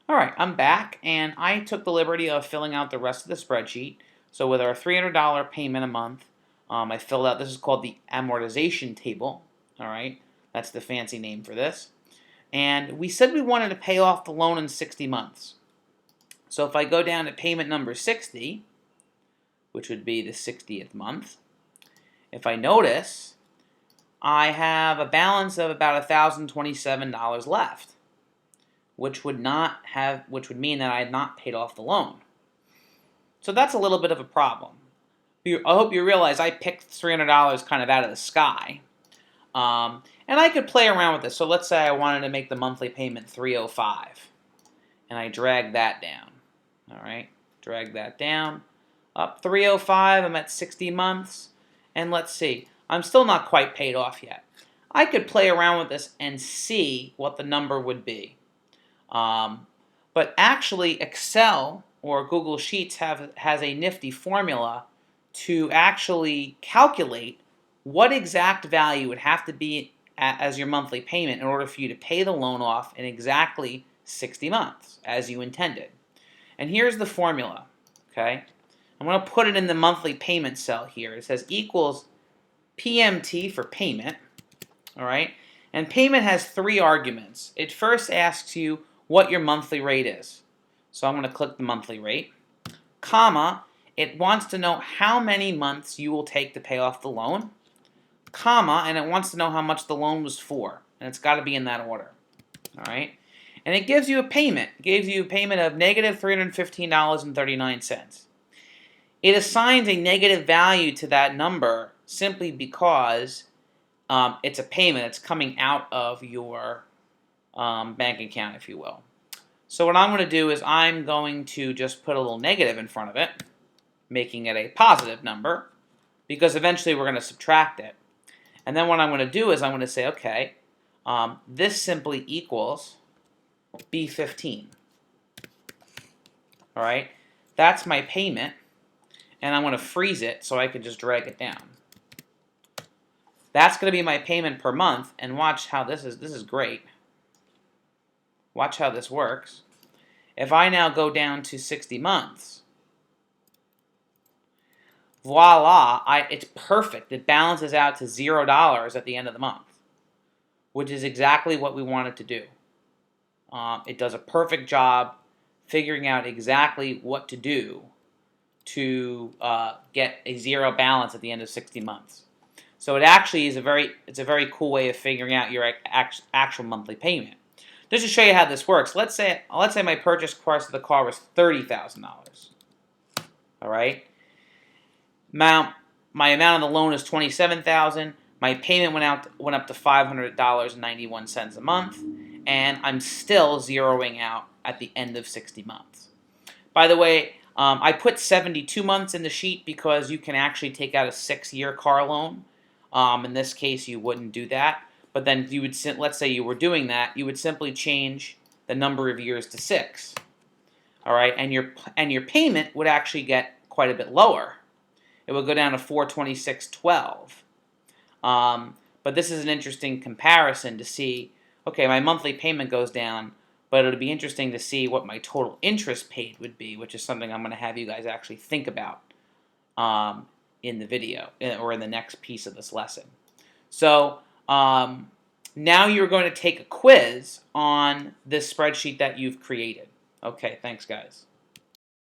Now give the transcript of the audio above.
All right, I'm back, and I took the liberty of filling out the rest of the spreadsheet. So with our $300 payment a month, I filled out, this is called the amortization table. All right, that's the fancy name for this. And we said we wanted to pay off the loan in 60 months. So if I go down to payment number 60, which would be the 60th month, if I notice, I have a balance of about $1,027 left, which would mean that I had not paid off the loan. So that's a little bit of a problem. I hope you realize I picked $300 kind of out of the sky. And I could play around with this. So let's say I wanted to make the monthly payment $305. And I drag that down. All right, drag that down. Up $305, I'm at 60 months. And let's see, I'm still not quite paid off yet. I could play around with this and see what the number would be. But actually, Excel or Google Sheets has a nifty formula to actually calculate what exact value would have to be as your monthly payment in order for you to pay the loan off in exactly 60 months, as you intended. And here's the formula, okay? I'm going to put it in the monthly payment cell here. It says equals PMT for payment, all right? And payment has 3 arguments. It first asks you what your monthly rate is. So I'm going to click the monthly rate, comma, it wants to know how many months you will take to pay off the loan, comma, and it wants to know how much the loan was for. And it's got to be in that order. All right? And it gives you a payment. It gives you a payment of negative $315.39. It assigns a negative value to that number simply because it's a payment. It's coming out of your bank account, if you will. So what I'm going to do is I'm going to just put a little negative in front of it, making it a positive number, because eventually we're going to subtract it. And then what I'm going to do is I'm going to say, okay, this simply equals B15. All right, that's my payment, and I'm going to freeze it so I can just drag it down. That's going to be my payment per month, and watch how this is great. Watch how this works. If I now go down to 60 months, voila, it's perfect. It balances out to $0 at the end of the month, which is exactly what we want it to do. It does a perfect job figuring out exactly what to do to get a 0 balance at the end of 60 months. So it actually is a very cool way of figuring out your actual monthly payment. Just to show you how this works, let's say my purchase price of the car was $30,000. All right. My amount on the loan is $27,000. My payment went up to $500.91 a month, and I'm still zeroing out at the end of 60 months. By the way, I put 72 months in the sheet because you can actually take out a 6-year car loan. In this case, you wouldn't do that. But then you would, let's say you were doing that, you would simply change the number of years to 6. All right, and your payment would actually get quite a bit lower. It would go down to $426.12. But this is an interesting comparison to see, okay, my monthly payment goes down, but it'll be interesting to see what my total interest paid would be, which is something I'm going to have you guys actually think about in the video or in the next piece of this lesson. So now you're going to take a quiz on this spreadsheet that you've created. Okay, thanks guys.